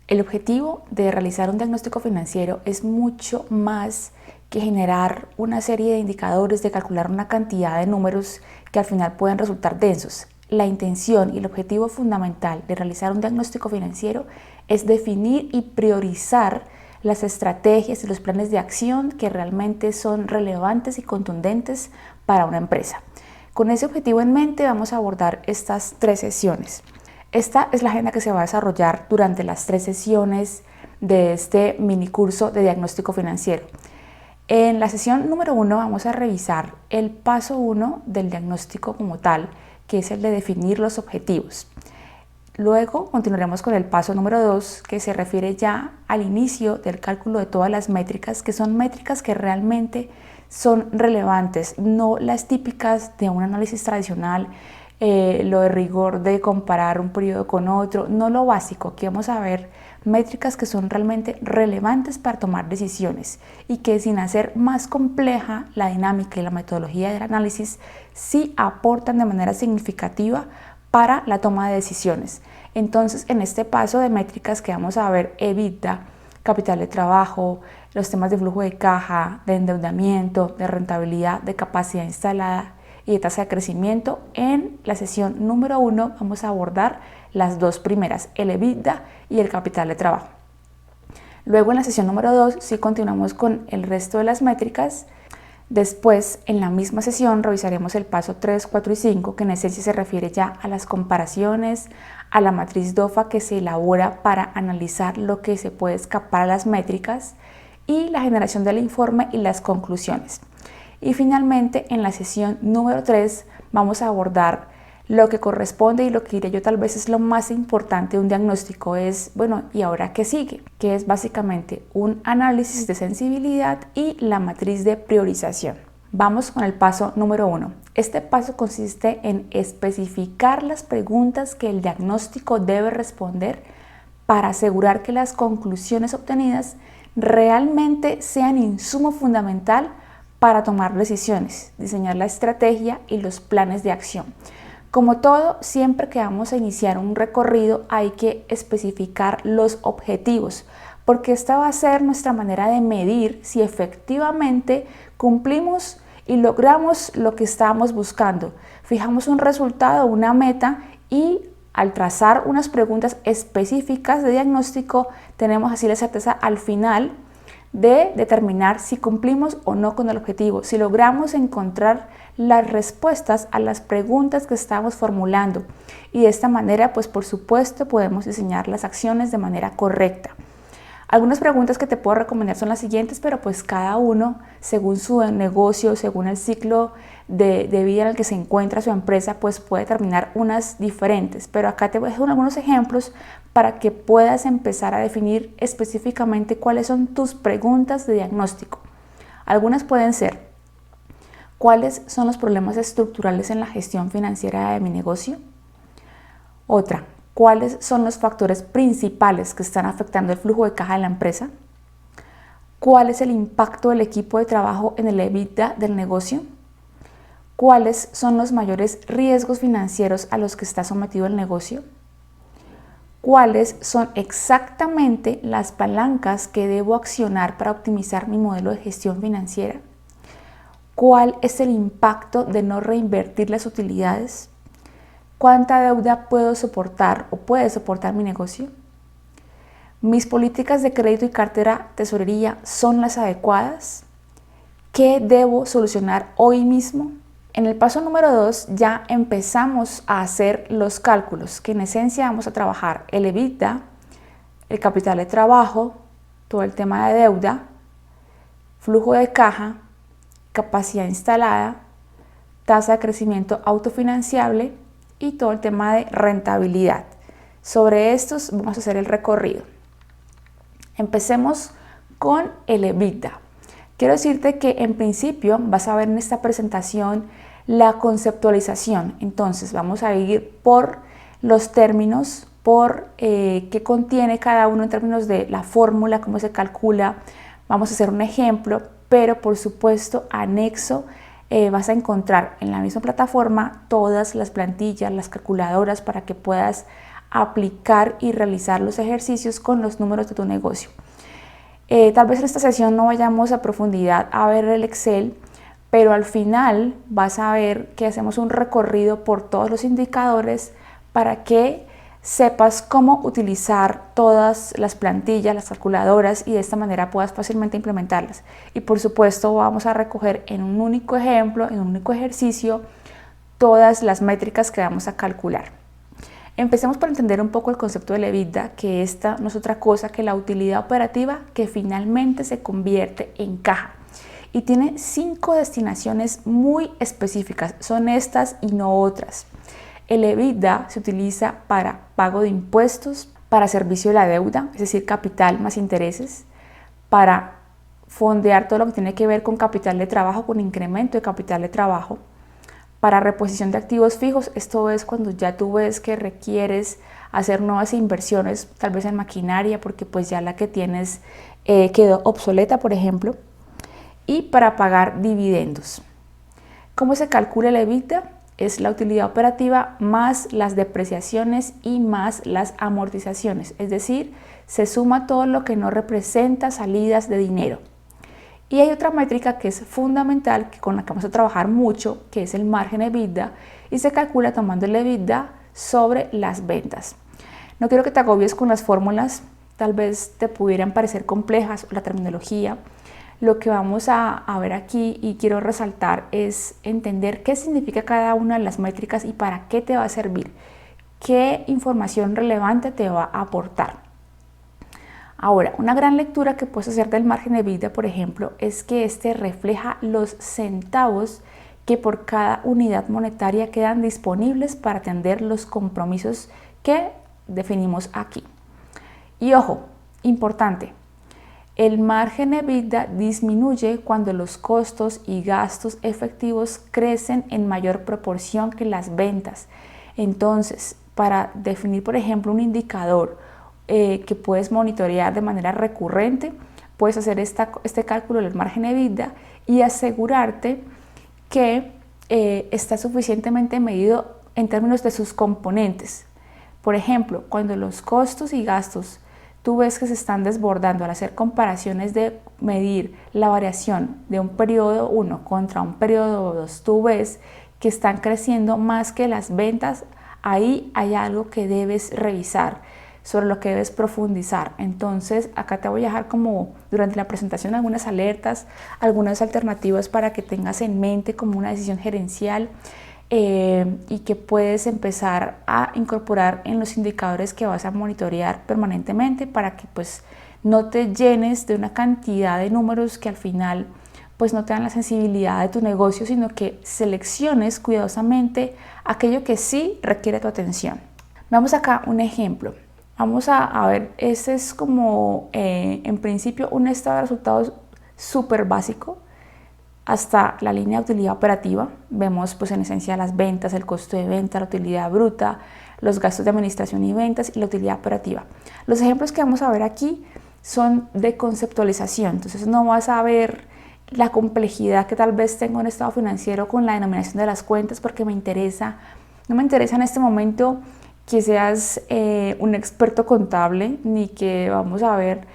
El objetivo de realizar un diagnóstico financiero es mucho más que generar una serie de indicadores, de calcular una cantidad de números que al final pueden resultar densos. La intención y el objetivo fundamental de realizar un diagnóstico financiero es definir y priorizar las estrategias y los planes de acción que realmente son relevantes y contundentes para una empresa. Con ese objetivo en mente vamos a abordar estas 3 sesiones. Esta es la agenda que se va a desarrollar durante las 3 sesiones de este mini curso de diagnóstico financiero. En la sesión número 1 vamos a revisar el paso 1 del diagnóstico como tal, que es el de definir los objetivos. Luego continuaremos con el paso número 2, que se refiere ya al inicio del cálculo de todas las métricas, que son métricas que realmente son relevantes, no las típicas de un análisis tradicional, lo de rigor de comparar un periodo con otro, no lo básico. Aquí vamos a ver métricas que son realmente relevantes para tomar decisiones y que, sin hacer más compleja la dinámica y la metodología del análisis, sí aportan de manera significativa para la toma de decisiones. Entonces, en este paso de métricas que vamos a ver: EBITDA, capital de trabajo, los temas de flujo de caja, de endeudamiento, de rentabilidad, de capacidad instalada y de tasa de crecimiento. En la sesión número 1 vamos a abordar las 2 primeras, el EBITDA y el capital de trabajo. Luego, en la sesión número 2 sí continuamos con el resto de las métricas. Después, en la misma sesión, revisaremos el paso 3, 4 y 5, que en esencia se refiere ya a las comparaciones, a la matriz DOFA que se elabora para analizar lo que se puede escapar a las métricas, y la generación del informe y las conclusiones. Y finalmente, en la sesión número 3 vamos a abordar lo que corresponde y lo que diré yo tal vez es lo más importante de un diagnóstico, es, bueno, ¿y ahora qué sigue? Que es básicamente un análisis de sensibilidad y la matriz de priorización. Vamos con el paso número 1. Este paso consiste en especificar las preguntas que el diagnóstico debe responder para asegurar que las conclusiones obtenidas realmente sean insumo fundamental para tomar decisiones, diseñar la estrategia y los planes de acción. Como todo, siempre que vamos a iniciar un recorrido hay que especificar los objetivos, porque esta va a ser nuestra manera de medir si efectivamente cumplimos y logramos lo que estábamos buscando. Fijamos un resultado, una meta, y al trazar unas preguntas específicas de diagnóstico tenemos así la certeza al final de determinar si cumplimos o no con el objetivo, si logramos encontrar las respuestas a las preguntas que estamos formulando, y de esta manera, pues por supuesto, podemos diseñar las acciones de manera correcta. Algunas preguntas que te puedo recomendar son las siguientes, pero pues cada uno, según su negocio, según el ciclo de vida en el que se encuentra su empresa, pues puede determinar unas diferentes. Pero acá te voy a dejar algunos ejemplos para que puedas empezar a definir específicamente cuáles son tus preguntas de diagnóstico. Algunas pueden ser: ¿cuáles son los problemas estructurales en la gestión financiera de mi negocio? Otra: ¿cuáles son los factores principales que están afectando el flujo de caja de la empresa? ¿Cuál es el impacto del equipo de trabajo en el EBITDA del negocio? ¿Cuáles son los mayores riesgos financieros a los que está sometido el negocio? ¿Cuáles son exactamente las palancas que debo accionar para optimizar mi modelo de gestión financiera? ¿Cuál es el impacto de no reinvertir las utilidades? ¿Cuánta deuda puedo soportar o puede soportar mi negocio? ¿Mis políticas de crédito y cartera tesorería son las adecuadas? ¿Qué debo solucionar hoy mismo? En el paso número 2 ya empezamos a hacer los cálculos, que en esencia vamos a trabajar el EBITDA, el capital de trabajo, todo el tema de deuda, flujo de caja, capacidad instalada, tasa de crecimiento autofinanciable y todo el tema de rentabilidad. Sobre estos vamos a hacer el recorrido. Empecemos con el EBITDA. Quiero decirte que en principio vas a ver en esta presentación la conceptualización. Entonces vamos a ir por los términos, por qué contiene cada uno en términos de la fórmula, cómo se calcula. Vamos a hacer un ejemplo, pero por supuesto anexo vas a encontrar en la misma plataforma todas las plantillas, las calculadoras, para que puedas aplicar y realizar los ejercicios con los números de tu negocio. Tal vez en esta sesión no vayamos a profundidad a ver el Excel, pero al final vas a ver que hacemos un recorrido por todos los indicadores para que sepas cómo utilizar todas las plantillas, las calculadoras, y de esta manera puedas fácilmente implementarlas. Y por supuesto vamos a recoger en un único ejemplo, en un único ejercicio, todas las métricas que vamos a calcular. Empecemos por entender un poco el concepto del EBITDA, que esta no es otra cosa que la utilidad operativa que finalmente se convierte en caja. Y tiene 5 destinaciones muy específicas, son estas y no otras. El EBITDA se utiliza para pago de impuestos, para servicio de la deuda, es decir, capital más intereses, para fondear todo lo que tiene que ver con capital de trabajo, con incremento de capital de trabajo, para reposición de activos fijos. Esto es cuando ya tú ves que requieres hacer nuevas inversiones, tal vez en maquinaria, porque pues ya la que tienes quedó obsoleta, por ejemplo, y para pagar dividendos. ¿Cómo se calcula el EBITDA? Es la utilidad operativa más las depreciaciones y más las amortizaciones, es decir, se suma todo lo que no representa salidas de dinero. Y hay otra métrica que es fundamental, con la que vamos a trabajar mucho, que es el margen EBITDA, y se calcula tomando el EBITDA sobre las ventas. No quiero que te agobies con las fórmulas, tal vez te pudieran parecer complejas la terminología. Lo que vamos a ver aquí, y quiero resaltar, es entender qué significa cada una de las métricas y para qué te va a servir, qué información relevante te va a aportar. Ahora, una gran lectura que puedes hacer del margen de EBITDA, por ejemplo, es que este refleja los centavos que por cada unidad monetaria quedan disponibles para atender los compromisos que definimos aquí. Y ojo, importante, el margen EBITDA disminuye cuando los costos y gastos efectivos crecen en mayor proporción que las ventas. Entonces, para definir, por ejemplo, un indicador que puedes monitorear de manera recurrente, puedes hacer este cálculo del margen EBITDA y asegurarte que está suficientemente medido en términos de sus componentes. Por ejemplo, cuando los costos y gastos tú ves que se están desbordando al hacer comparaciones de medir la variación de un periodo 1 contra un periodo 2, tú ves que están creciendo más que las ventas. Ahí hay algo que debes revisar, sobre lo que debes profundizar. Entonces acá te voy a dejar como durante la presentación algunas alertas, algunas alternativas para que tengas en mente como una decisión gerencial y que puedes empezar a incorporar en los indicadores que vas a monitorear permanentemente, para que pues no te llenes de una cantidad de números que al final pues no te dan la sensibilidad de tu negocio, sino que selecciones cuidadosamente aquello que sí requiere tu atención. Vamos acá un ejemplo. Vamos a ver, este es como en principio un estado de resultados súper básico hasta la línea de utilidad operativa. Vemos pues en esencia las ventas, el costo de venta, la utilidad bruta, los gastos de administración y ventas y la utilidad operativa. Los ejemplos que vamos a ver aquí son de conceptualización, entonces no vas a ver la complejidad que tal vez tengo en estado financiero con la denominación de las cuentas, porque no me interesa en este momento que seas un experto contable, ni que vamos a ver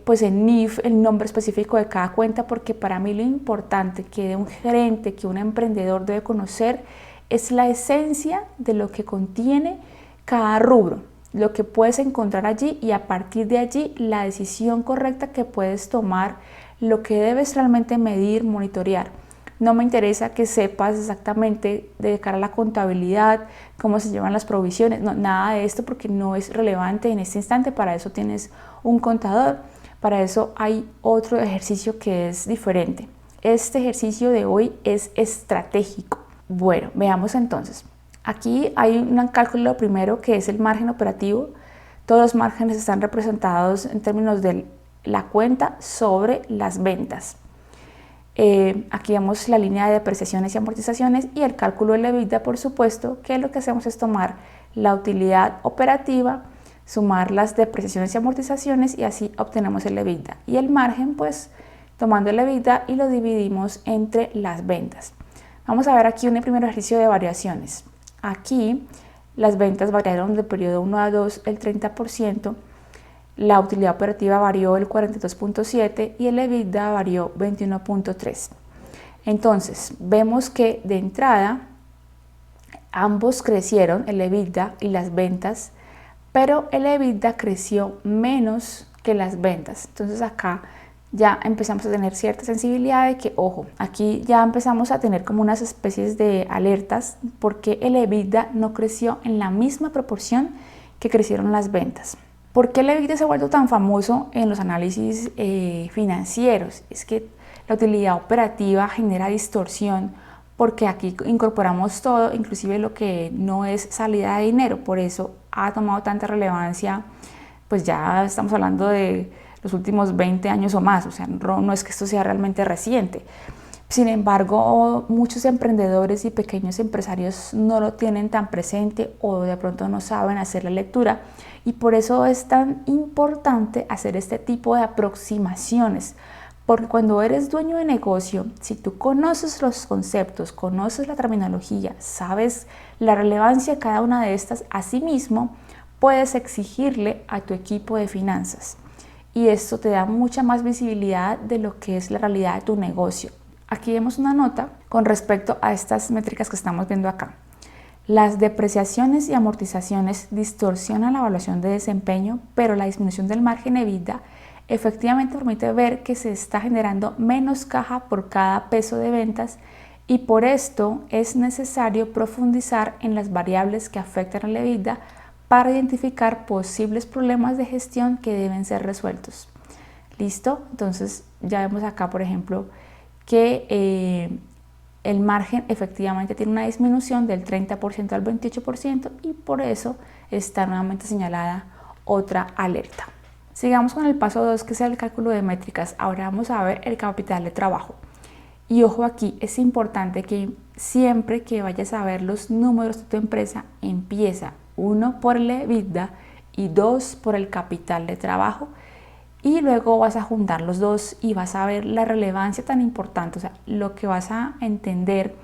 pues en NIF el nombre específico de cada cuenta, porque para mí lo importante que un gerente, que un emprendedor debe conocer es la esencia de lo que contiene cada rubro, lo que puedes encontrar allí, y a partir de allí la decisión correcta que puedes tomar, lo que debes realmente medir, monitorear. No me interesa que sepas exactamente de cara a la contabilidad, cómo se llevan las provisiones, no, nada de esto, porque no es relevante en este instante. Para eso tienes un contador, para eso hay otro ejercicio que es diferente. Este ejercicio de hoy es estratégico. Bueno, veamos entonces. Aquí hay un cálculo primero que es el margen operativo. Todos los márgenes están representados en términos de la cuenta sobre las ventas. Aquí vemos la línea de depreciaciones y amortizaciones y el cálculo del EBITDA, por supuesto, que lo que hacemos es tomar la utilidad operativa, sumar las depreciaciones y amortizaciones, y así obtenemos el EBITDA. Y el margen, pues tomando el EBITDA y lo dividimos entre las ventas. Vamos a ver aquí un primer ejercicio de variaciones. Aquí las ventas variaron del periodo 1 a 2 el 30%, la utilidad operativa varió el 42.7% y el EBITDA varió 21.3%. Entonces, vemos que de entrada ambos crecieron, el EBITDA y las ventas, pero el EBITDA creció menos que las ventas. Entonces acá ya empezamos a tener cierta sensibilidad de que, ojo, aquí ya empezamos a tener como unas especies de alertas porque el EBITDA no creció en la misma proporción que crecieron las ventas. ¿Por qué el EBITDA se ha vuelto tan famoso en los análisis financieros? Es que la utilidad operativa genera distorsión porque aquí incorporamos todo, inclusive lo que no es salida de dinero. Por eso ha tomado tanta relevancia, pues ya estamos hablando de los últimos 20 años o más, o sea, no es que esto sea realmente reciente. Sin embargo, muchos emprendedores y pequeños empresarios no lo tienen tan presente o de pronto no saben hacer la lectura, y por eso es tan importante hacer este tipo de aproximaciones, porque cuando eres dueño de negocio, si tú conoces los conceptos, conoces la terminología, sabes la relevancia de cada una de estas, asimismo puedes exigirle a tu equipo de finanzas. Y esto te da mucha más visibilidad de lo que es la realidad de tu negocio. Aquí vemos una nota con respecto a estas métricas que estamos viendo acá. Las depreciaciones y amortizaciones distorsionan la evaluación de desempeño, pero la disminución del margen EBITDA efectivamente permite ver que se está generando menos caja por cada peso de ventas, y por esto es necesario profundizar en las variables que afectan al EBITDA para identificar posibles problemas de gestión que deben ser resueltos. ¿Listo? Entonces ya vemos acá, por ejemplo, que el margen efectivamente tiene una disminución del 30% al 28%, y por eso está nuevamente señalada otra alerta. Sigamos con el paso 2, que es el cálculo de métricas. Ahora vamos a ver el capital de trabajo. Y ojo, aquí es importante que siempre que vayas a ver los números de tu empresa, empieza 1 por el EBITDA y 2 por el capital de trabajo, y luego vas a juntar los dos y vas a ver la relevancia tan importante, o sea, lo que vas a entender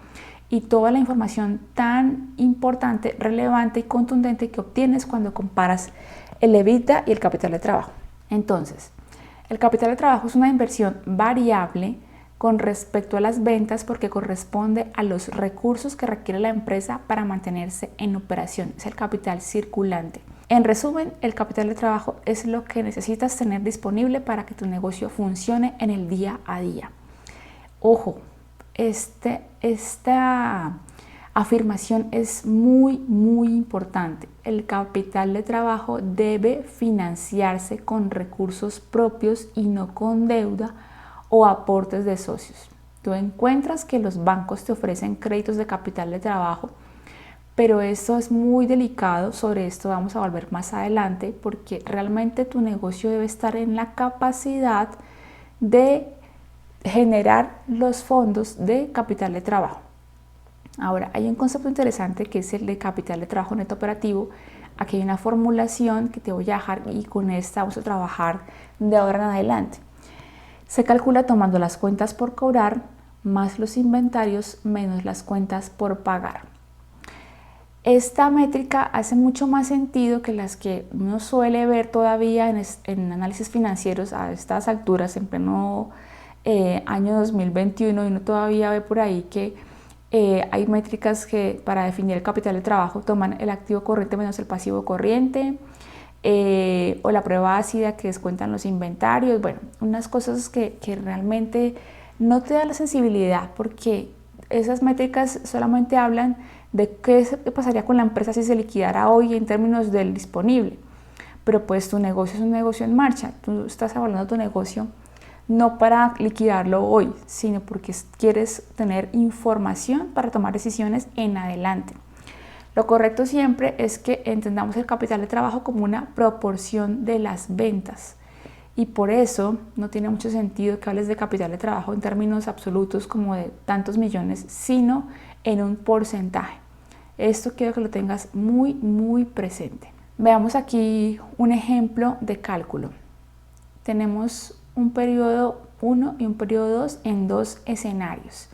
y toda la información tan importante, relevante y contundente que obtienes cuando comparas el EBITDA y el capital de trabajo. Entonces, el capital de trabajo es una inversión variable con respecto a las ventas porque corresponde a los recursos que requiere la empresa para mantenerse en operación. Es el capital circulante. En resumen, el capital de trabajo es lo que necesitas tener disponible para que tu negocio funcione en el día a día. Ojo, esta afirmación es muy importante. El capital de trabajo debe financiarse con recursos propios y no con deuda o aportes de socios. Tú encuentras que los bancos te ofrecen créditos de capital de trabajo, pero esto es muy delicado. Sobre esto vamos a volver más adelante, porque realmente tu negocio debe estar en la capacidad de generar los fondos de capital de trabajo. Ahora, hay un concepto interesante que es el de capital de trabajo neto operativo. Aquí hay una formulación que te voy a dejar y con esta vamos a trabajar de ahora en adelante. Se calcula tomando las cuentas por cobrar más los inventarios menos las cuentas por pagar. Esta métrica hace mucho más sentido que las que uno suele ver todavía en análisis financieros a estas alturas, en pleno año 2021, y uno todavía ve por ahí que hay métricas que para definir el capital de trabajo toman el activo corriente menos el pasivo corriente, o la prueba ácida que descuentan los inventarios. Bueno, unas cosas que realmente no te dan la sensibilidad, porque esas métricas solamente hablan de qué pasaría con la empresa si se liquidara hoy en términos del disponible. Pero pues tu negocio es un negocio en marcha. Tú estás evaluando tu negocio no para liquidarlo hoy, sino porque quieres tener información para tomar decisiones en adelante. Lo correcto siempre es que entendamos el capital de trabajo como una proporción de las ventas, y por eso no tiene mucho sentido que hables de capital de trabajo en términos absolutos como de tantos millones, sino en un porcentaje. Esto quiero que lo tengas muy presente. Veamos aquí un ejemplo de cálculo. Tenemos un periodo 1 y un periodo 2 en dos escenarios.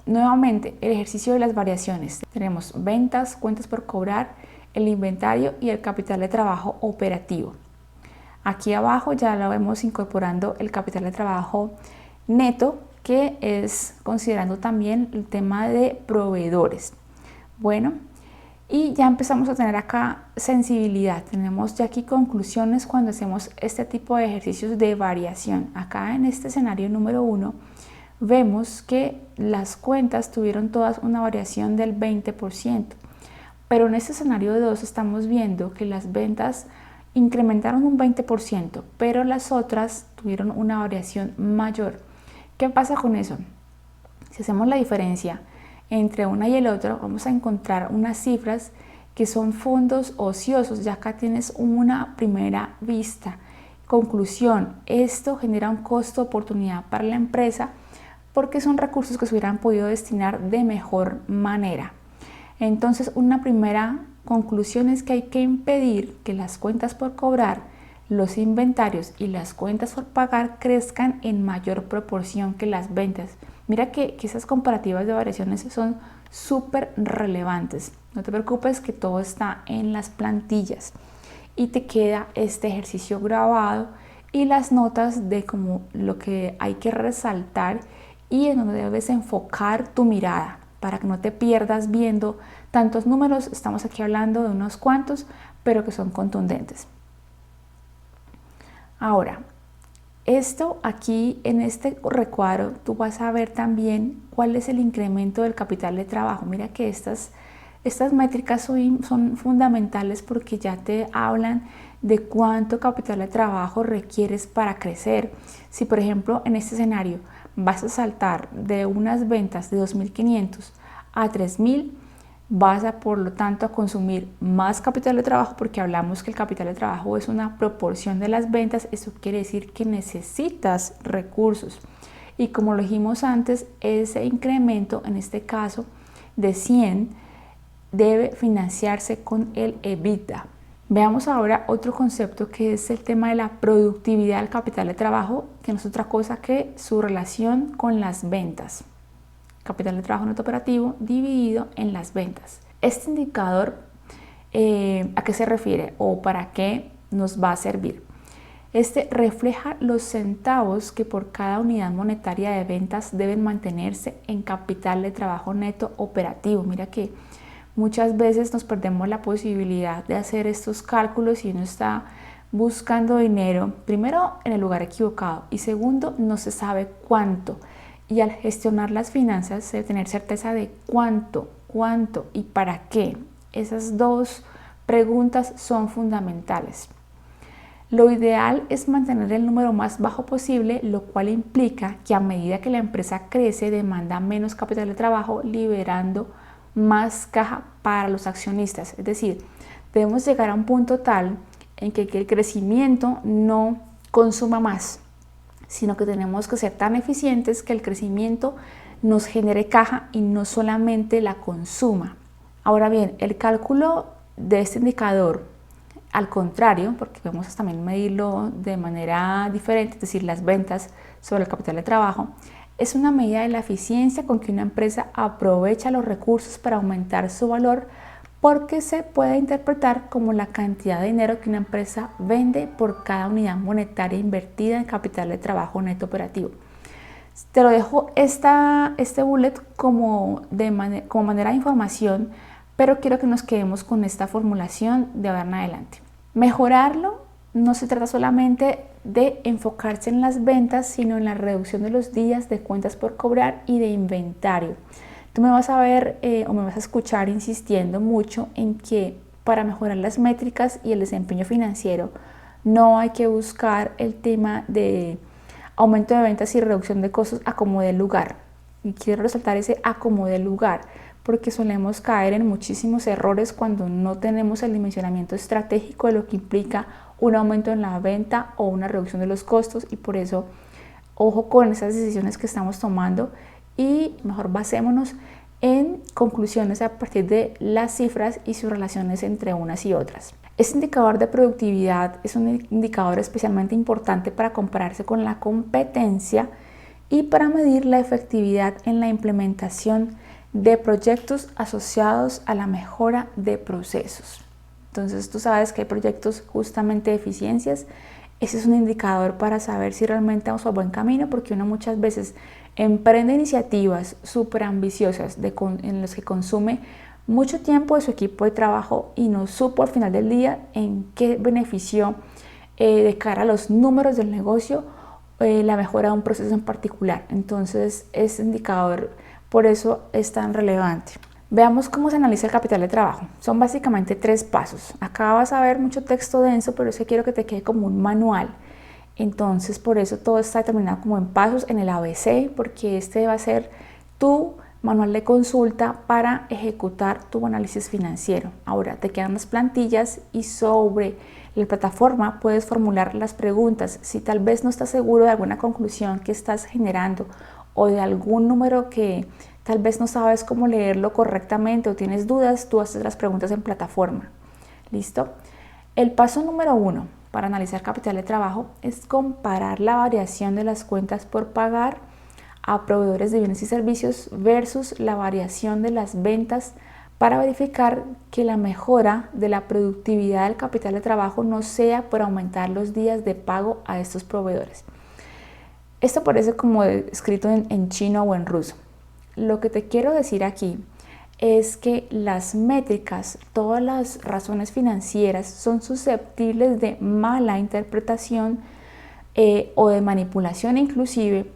Nuevamente, el ejercicio de las variaciones. Tenemos ventas, cuentas por cobrar, el inventario y el capital de trabajo operativo. Aquí abajo ya lo vemos incorporando el capital de trabajo neto, que es considerando también el tema de proveedores. Bueno, y ya empezamos a tener acá sensibilidad. Tenemos ya aquí conclusiones cuando hacemos este tipo de ejercicios de variación. Acá en este escenario número 1 vemos que las cuentas tuvieron todas una variación del 20%, pero en este escenario 2 estamos viendo que las ventas incrementaron un 20%, pero las otras tuvieron una variación mayor. ¿Qué pasa con eso? Si hacemos la diferencia entre una y el otro, vamos a encontrar unas cifras que son fondos ociosos. Ya acá tienes una primera vista. Conclusión, esto genera un costo de oportunidad para la empresa porque son recursos que se hubieran podido destinar de mejor manera. Entonces, una primera conclusión es que hay que impedir que las cuentas por cobrar, los inventarios y las cuentas por pagar crezcan en mayor proporción que las ventas. Mira que esas comparativas de variaciones son súper relevantes. No te preocupes que todo está en las plantillas y te queda este ejercicio grabado y las notas de como lo que hay que resaltar y en donde debes enfocar tu mirada para que no te pierdas viendo tantos números. Estamos aquí hablando de unos cuantos, pero que son contundentes. Ahora, esto aquí en este recuadro tú vas a ver también cuál es el incremento del capital de trabajo. Mira que estas métricas son fundamentales porque ya te hablan de cuánto capital de trabajo requieres para crecer. Si por ejemplo en este escenario vas a saltar de unas ventas de 2.500 a 3.000, vas a por lo tanto a consumir más capital de trabajo porque hablamos que el capital de trabajo es una proporción de las ventas. Eso quiere decir que necesitas recursos y como lo dijimos antes, ese incremento en este caso de 100 debe financiarse con el EBITDA. Veamos ahora otro concepto que es el tema de la productividad del capital de trabajo, que no es otra cosa que su relación con las ventas. Capital de trabajo neto operativo dividido en las ventas. Este indicador, ¿a qué se refiere o para qué nos va a servir? Este refleja los centavos que por cada unidad monetaria de ventas deben mantenerse en capital de trabajo neto operativo. Mira que muchas veces nos perdemos la posibilidad de hacer estos cálculos y uno está buscando dinero, primero en el lugar equivocado y segundo no se sabe cuánto. Y al gestionar las finanzas se debe tener certeza de cuánto y para qué. Esas dos preguntas son fundamentales. Lo ideal es mantener el número más bajo posible, lo cual implica que a medida que la empresa crece demanda menos capital de trabajo, liberando más caja para los accionistas. Es decir, debemos llegar a un punto tal en que el crecimiento no consuma más, sino que tenemos que ser tan eficientes que el crecimiento nos genere caja y no solamente la consuma. Ahora bien, el cálculo de este indicador, al contrario, porque vamos a también medirlo de manera diferente, es decir, las ventas sobre el capital de trabajo, es una medida de la eficiencia con que una empresa aprovecha los recursos para aumentar su valor, porque se puede interpretar como la cantidad de dinero que una empresa vende por cada unidad monetaria invertida en capital de trabajo neto operativo. Te lo dejo este bullet como manera de información, pero quiero que nos quedemos con esta formulación de ahora en adelante. Mejorarlo no se trata solamente de enfocarse en las ventas, sino en la reducción de los días de cuentas por cobrar y de inventario. Tú me vas a ver o me vas a escuchar insistiendo mucho en que para mejorar las métricas y el desempeño financiero no hay que buscar el tema de aumento de ventas y reducción de costos a como dé lugar. Y quiero resaltar ese a como dé lugar, porque solemos caer en muchísimos errores cuando no tenemos el dimensionamiento estratégico de lo que implica un aumento en la venta o una reducción de los costos, y por eso ojo con esas decisiones que estamos tomando y mejor basémonos en conclusiones a partir de las cifras y sus relaciones entre unas y otras. Este indicador de productividad es un indicador especialmente importante para compararse con la competencia y para medir la efectividad en la implementación de proyectos asociados a la mejora de procesos. Entonces tú sabes que hay proyectos justamente de eficiencias. Ese es un indicador para saber si realmente vamos por buen camino, porque uno muchas veces emprende iniciativas súper ambiciosas en las que consume mucho tiempo de su equipo de trabajo y no supo al final del día en qué benefició de cara a los números del negocio la mejora de un proceso en particular. Entonces ese indicador por eso es tan relevante. Veamos cómo se analiza el capital de trabajo. Son básicamente 3 pasos. Acá vas a ver mucho texto denso, pero es que quiero que te quede como un manual. Entonces por eso todo está determinado como en pasos en el ABC, porque este va a ser tu manual de consulta para ejecutar tu análisis financiero. Ahora te quedan las plantillas y sobre la plataforma puedes formular las preguntas. Si tal vez no estás seguro de alguna conclusión que estás generando o de algún número que tal vez no sabes cómo leerlo correctamente o tienes dudas, tú haces las preguntas en plataforma. ¿Listo? El paso número 1 para analizar capital de trabajo es comparar la variación de las cuentas por pagar a proveedores de bienes y servicios versus la variación de las ventas para verificar que la mejora de la productividad del capital de trabajo no sea por aumentar los días de pago a estos proveedores. Esto parece como escrito en chino o en ruso. Lo que te quiero decir aquí es que las métricas, todas las razones financieras son susceptibles de mala interpretación o de manipulación inclusive,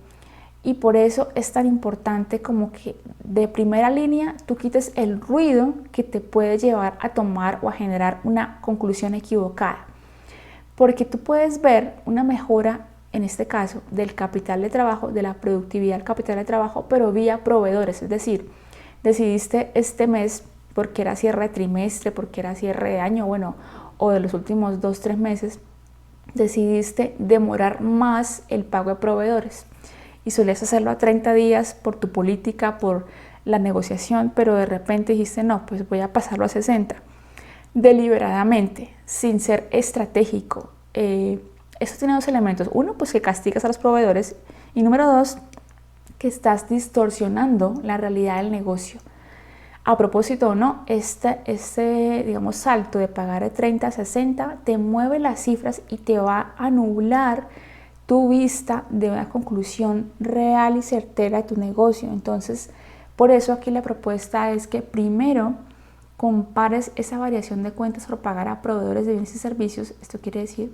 y por eso es tan importante como que de primera línea tú quites el ruido que te puede llevar a tomar o a generar una conclusión equivocada, porque tú puedes ver una mejora en este caso del capital de trabajo, de la productividad del capital de trabajo, pero vía proveedores. Es decir, decidiste este mes, porque era cierre de trimestre, porque era cierre de año, bueno, o de los últimos 2-3 meses, decidiste demorar más el pago de proveedores y solías hacerlo a 30 días por tu política, por la negociación, pero de repente dijiste no, pues voy a pasarlo a 60. Deliberadamente, sin ser estratégico. Eso tiene 2 elementos. Uno, pues que castigas a los proveedores, y número 2, que estás distorsionando la realidad del negocio. A propósito o no, digamos, salto de pagar de 30 a 60 te mueve las cifras y te va a nublar tu vista de una conclusión real y certera de tu negocio. Entonces, por eso aquí la propuesta es que primero compares esa variación de cuentas por pagar a proveedores de bienes y servicios, esto quiere decir,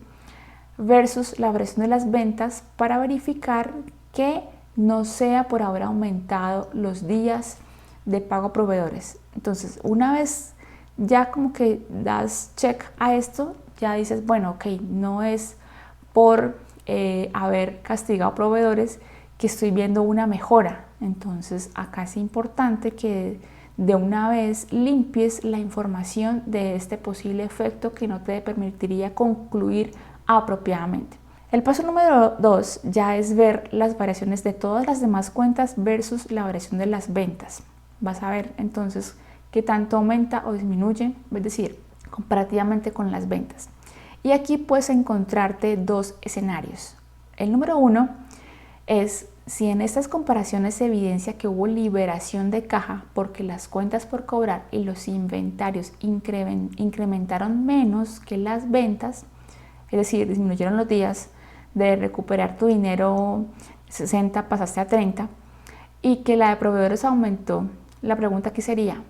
versus la variación de las ventas para verificar que no sea por haber aumentado los días de pago a proveedores. Entonces, una vez ya como que das check a esto, ya dices, bueno, ok, no es por haber castigado a proveedores que estoy viendo una mejora. Entonces, acá es importante que de una vez limpies la información de este posible efecto que no te permitiría concluir apropiadamente. El paso número 2 ya es ver las variaciones de todas las demás cuentas versus la variación de las ventas. Vas a ver entonces qué tanto aumenta o disminuye, es decir, comparativamente con las ventas. Y aquí puedes encontrarte 2 escenarios. El número 1 es si en estas comparaciones se evidencia que hubo liberación de caja porque las cuentas por cobrar y los inventarios incrementaron menos que las ventas, es decir, disminuyeron los días de recuperar tu dinero, 60 pasaste a 30, y que la de proveedores aumentó. La pregunta aquí sería,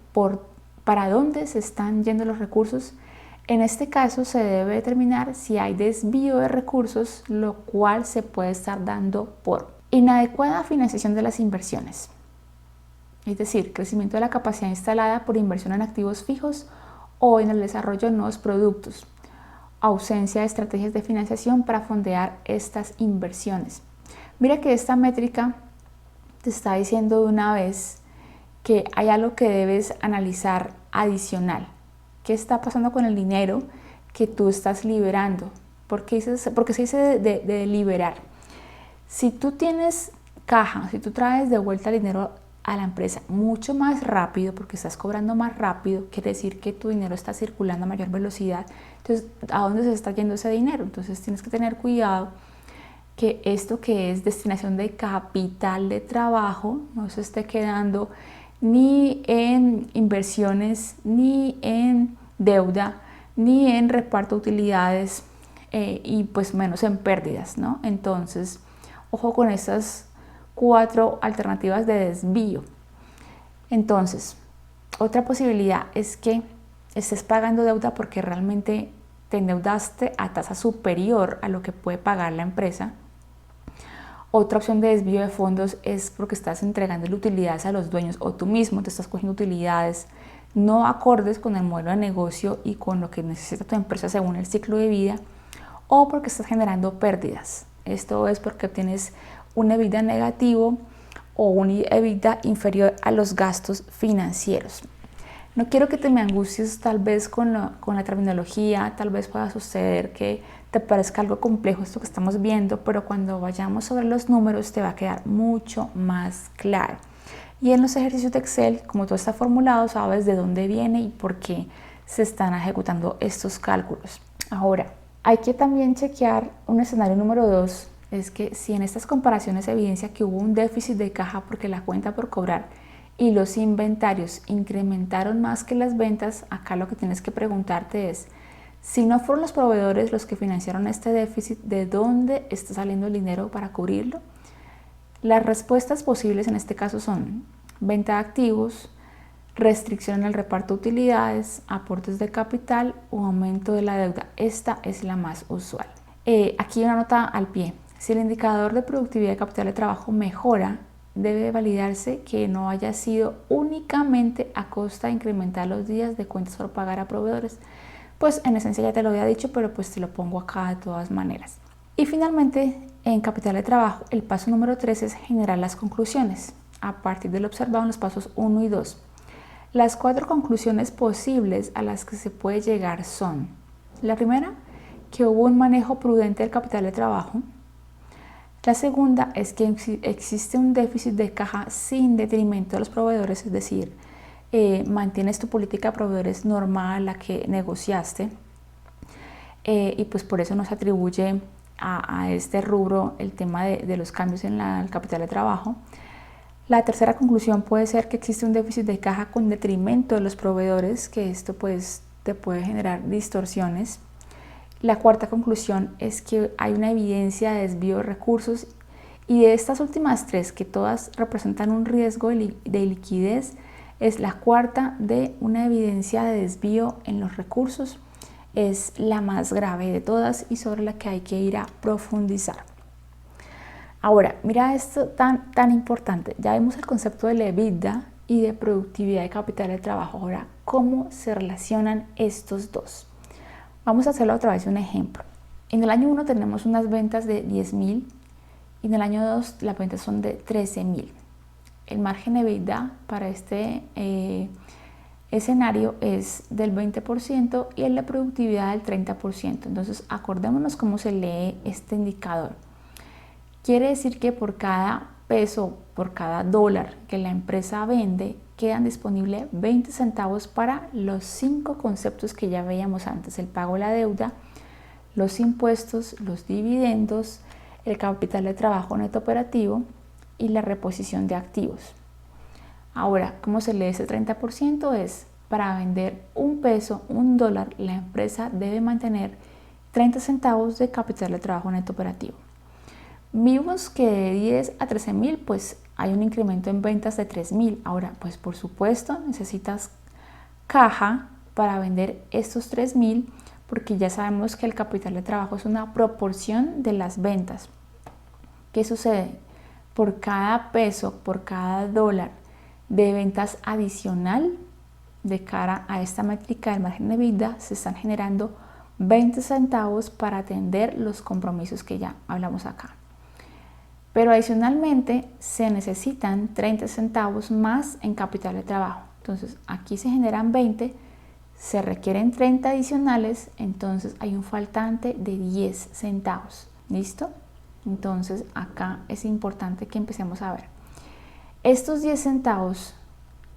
¿para dónde se están yendo los recursos? En este caso se debe determinar si hay desvío de recursos, lo cual se puede estar dando por inadecuada financiación de las inversiones, es decir, crecimiento de la capacidad instalada por inversión en activos fijos o en el desarrollo de nuevos productos, ausencia de estrategias de financiación para fondear estas inversiones. Mira que esta métrica te está diciendo de una vez que hay algo que debes analizar adicional. ¿Qué está pasando con el dinero que tú estás liberando? Porque se dice de liberar. Si tú tienes caja, si tú traes de vuelta el dinero a la empresa mucho más rápido, porque estás cobrando más rápido, quiere decir que tu dinero está circulando a mayor velocidad. Entonces, ¿a dónde se está yendo ese dinero? Entonces tienes que tener cuidado que esto que es destinación de capital de trabajo no se esté quedando ni en inversiones, ni en deuda, ni en reparto de utilidades y pues menos en pérdidas, ¿no? Entonces, ojo con estas 4 alternativas de desvío. Entonces, otra posibilidad es que estés pagando deuda porque realmente te endeudaste a tasa superior a lo que puede pagar la empresa. Otra opción de desvío de fondos es porque estás entregando utilidades a los dueños o tú mismo te estás cogiendo utilidades no acordes con el modelo de negocio y con lo que necesita tu empresa según el ciclo de vida, o porque estás generando pérdidas. Esto es porque obtienes un EBITDA negativo o un EBITDA inferior a los gastos financieros. No quiero que te me angusties tal vez con la terminología, tal vez pueda suceder que te parezca algo complejo esto que estamos viendo, pero cuando vayamos sobre los números te va a quedar mucho más claro. Y en los ejercicios de Excel, como todo está formulado, sabes de dónde viene y por qué se están ejecutando estos cálculos. Ahora, hay que también chequear un escenario número 2, es que si en estas comparaciones evidencia que hubo un déficit de caja porque la cuenta por cobrar y los inventarios incrementaron más que las ventas, acá lo que tienes que preguntarte es, si no fueron los proveedores los que financiaron este déficit, ¿de dónde está saliendo el dinero para cubrirlo? Las respuestas posibles en este caso son venta de activos, restricción en el reparto de utilidades, aportes de capital o aumento de la deuda. Esta es la más usual. Aquí una nota al pie. Si el indicador de productividad de capital de trabajo mejora, debe validarse que no haya sido únicamente a costa de incrementar los días de cuentas por pagar a proveedores. Pues en esencia ya te lo había dicho, pero pues te lo pongo acá de todas maneras. Y finalmente, en capital de trabajo, el paso número 3 es generar las conclusiones a partir de lo observado en los pasos 1 y 2. Las 4 conclusiones posibles a las que se puede llegar son: la primera, que hubo un manejo prudente del capital de trabajo. La segunda es que existe un déficit de caja sin detrimento de los proveedores, es decir, mantienes tu política de proveedores normal, la que negociaste, y pues por eso no se atribuye a este rubro el tema de los cambios en el capital de trabajo. La tercera conclusión puede ser que existe un déficit de caja con detrimento de los proveedores, que esto pues te puede generar distorsiones. La cuarta conclusión es que hay una evidencia de desvío de recursos, y de estas últimas 3, que todas representan un riesgo de liquidez, es la cuarta de una evidencia de desvío en los recursos. Es la más grave de todas y sobre la que hay que ir a profundizar. Ahora, mira esto tan importante. Ya vimos el concepto de EBITDA y de productividad de capital de trabajo. Ahora, ¿cómo se relacionan estos dos? Vamos a hacerlo otra vez un ejemplo. En el año 1 tenemos unas ventas de 10.000 y en el año 2 las ventas son de 13.000. El margen EBITDA para este escenario es del 20% y el de productividad del 30%. Entonces, acordémonos cómo se lee este indicador. Quiere decir que por cada peso, por cada dólar que la empresa vende, quedan disponibles 20 centavos para los 5 conceptos que ya veíamos antes: el pago de la deuda, los impuestos, los dividendos, el capital de trabajo neto operativo y la reposición de activos. Ahora, ¿cómo se lee ese 30%? Es para vender un peso, un dólar, la empresa debe mantener 30 centavos de capital de trabajo neto operativo. Vimos que de 10 a 13.000 pues hay un incremento en ventas de 3.000. Ahora, pues por supuesto necesitas caja para vender estos 3.000, porque ya sabemos que el capital de trabajo es una proporción de las ventas. ¿Qué sucede? Por cada peso, por cada dólar de ventas adicional de cara a esta métrica del margen de EBITDA, se están generando 20 centavos para atender los compromisos que ya hablamos acá. Pero adicionalmente se necesitan 30 centavos más en capital de trabajo. Entonces aquí se generan 20, se requieren 30 adicionales, entonces hay un faltante de 10 centavos. ¿Listo? Entonces acá es importante que empecemos a ver. Estos 10 centavos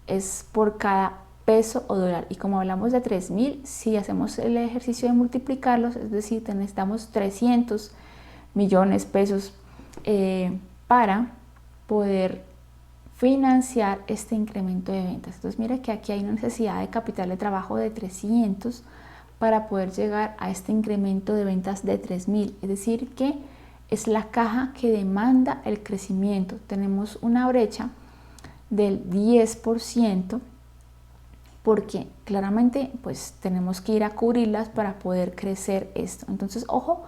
es por cada peso o dólar, y como hablamos de 3.000, si hacemos el ejercicio de multiplicarlos, es decir, necesitamos 300 millones de pesos para poder financiar este incremento de ventas. Entonces mira que aquí hay una necesidad de capital de trabajo de 300 para poder llegar a este incremento de ventas de 3.000, es decir que es la caja que demanda el crecimiento. Tenemos una brecha del 10% porque claramente pues tenemos que ir a cubrirlas para poder crecer esto. Entonces ojo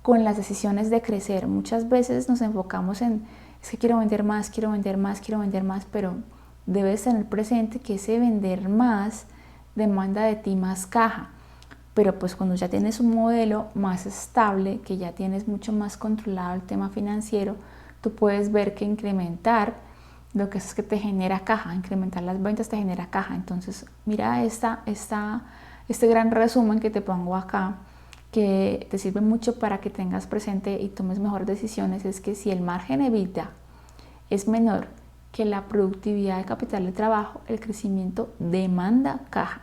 con las decisiones de crecer. Muchas veces nos enfocamos en es que quiero vender más, quiero vender más, quiero vender más, pero debes tener presente que ese vender más demanda de ti más caja. Pero pues cuando ya tienes un modelo más estable, que ya tienes mucho más controlado el tema financiero, tú puedes ver que incrementar lo que es que te genera caja, incrementar las ventas te genera caja. Entonces mira este gran resumen que te pongo acá, que te sirve mucho para que tengas presente y tomes mejores decisiones. Es que si el margen EBITDA es menor que la productividad de capital de trabajo, el crecimiento demanda caja.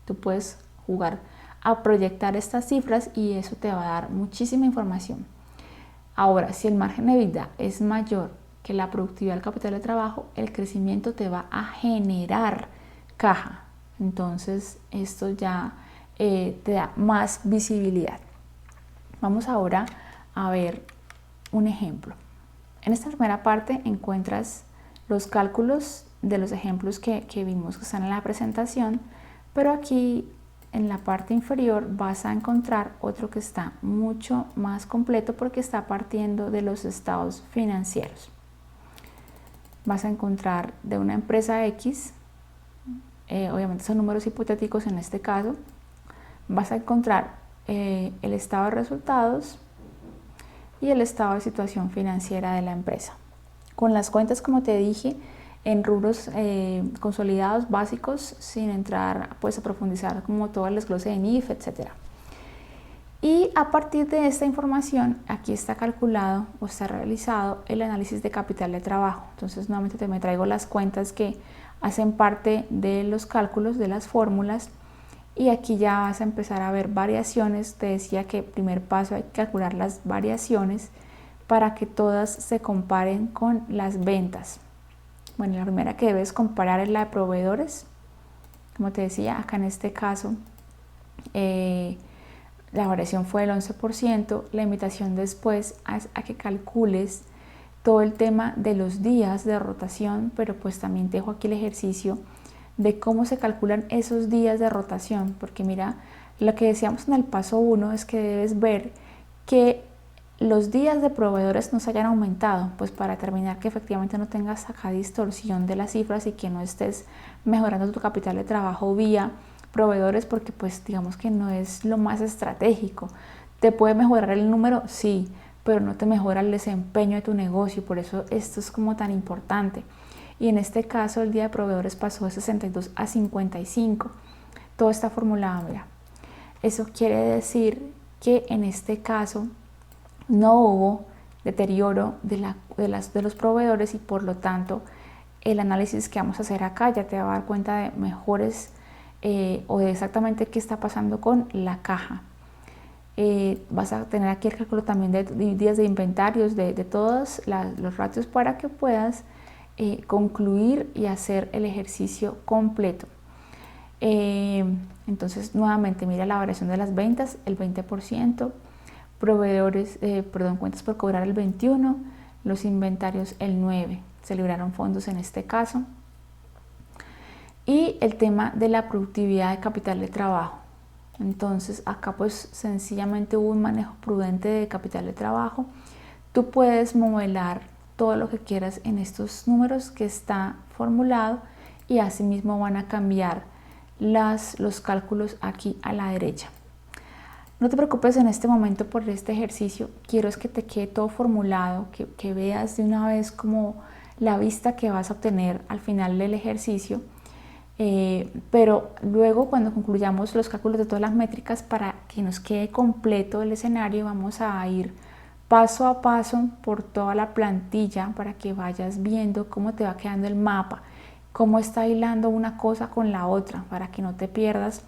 Tú puedes jugar a proyectar estas cifras y eso te va a dar muchísima información. Ahora, si el margen EBITDA es mayor que la productividad del capital de trabajo, el crecimiento te va a generar caja. Entonces esto ya te da más visibilidad. Vamos ahora a ver un ejemplo. En esta primera parte encuentras los cálculos de los ejemplos que vimos que están en la presentación, pero aquí en la parte inferior vas a encontrar otro que está mucho más completo porque está partiendo de los estados financieros. Vas a encontrar de una empresa X, obviamente son números hipotéticos en este caso, vas a encontrar el estado de resultados y el estado de situación financiera de la empresa. Con las cuentas, como te dije, en rubros consolidados básicos, sin entrar pues a profundizar como todo el desglose de NIF, etc. Y a partir de esta información, aquí está calculado o está realizado el análisis de capital de trabajo. Entonces nuevamente me traigo las cuentas que hacen parte de los cálculos, de las fórmulas, y aquí ya vas a empezar a ver variaciones. Te decía que primer paso hay que calcular las variaciones para que todas se comparen con las ventas. Bueno, la primera que debes comparar es la de proveedores. Como te decía, acá en este caso la variación fue del 11%. La invitación después es a que calcules todo el tema de los días de rotación, pero pues también te dejo aquí el ejercicio de cómo se calculan esos días de rotación, porque mira, lo que decíamos en el paso 1 es que debes ver que los días de proveedores no se hayan aumentado, pues para determinar que efectivamente no tengas acá distorsión de las cifras y que no estés mejorando tu capital de trabajo vía proveedores, porque pues digamos que no es lo más estratégico. ¿Te puede mejorar el número? Sí, pero no te mejora el desempeño de tu negocio, por eso esto es como tan importante. Y en este caso el día de proveedores pasó de 62 a 55. Todo está formulado, mira. Eso quiere decir que en este caso no hubo deterioro de los proveedores y por lo tanto el análisis que vamos a hacer acá ya te va a dar cuenta de mejores o de exactamente qué está pasando con la caja. Vas a tener aquí el cálculo también de días de inventarios de todos los ratios para que puedas concluir y hacer el ejercicio completo. Entonces nuevamente mira la variación de las ventas, el 20%, proveedores, cuentas por cobrar el 21%, los inventarios el 9%, se libraron fondos en este caso. Y el tema de la productividad de capital de trabajo. Entonces acá pues sencillamente hubo un manejo prudente de capital de trabajo. Tú puedes modelar todo lo que quieras en estos números que está formulado y asimismo van a cambiar los cálculos aquí a la derecha. No te preocupes en este momento por este ejercicio, quiero es que te quede todo formulado, que veas de una vez como la vista que vas a obtener al final del ejercicio. Pero luego cuando concluyamos los cálculos de todas las métricas, para que nos quede completo el escenario, vamos a ir paso a paso por toda la plantilla para que vayas viendo cómo te va quedando el mapa, cómo está hilando una cosa con la otra, para que no te pierdas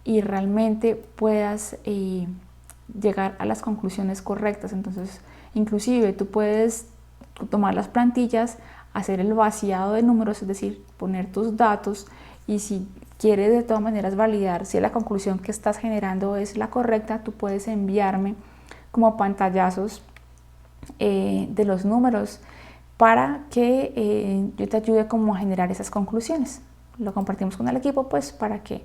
y realmente puedas llegar a las conclusiones correctas. Entonces, inclusive tú puedes tomar las plantillas, hacer el vaciado de números, es decir, poner tus datos, y si quieres de todas maneras validar si la conclusión que estás generando es la correcta, tú puedes enviarme como pantallazos de los números para que yo te ayude como a generar esas conclusiones. Lo compartimos con el equipo pues para que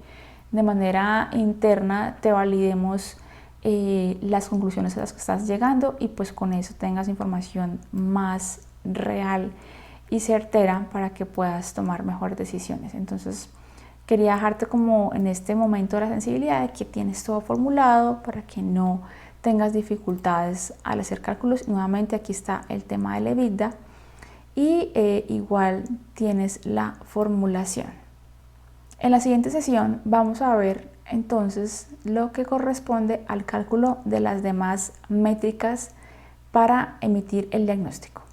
de manera interna te validemos las conclusiones a las que estás llegando, y pues con eso tengas información más real y certera para que puedas tomar mejores decisiones. Entonces quería dejarte como en este momento la sensibilidad de que tienes todo formulado para que no tengas dificultades al hacer cálculos. Nuevamente aquí está el tema del EBITDA y igual tienes la formulación. En la siguiente sesión vamos a ver entonces lo que corresponde al cálculo de las demás métricas para emitir el diagnóstico.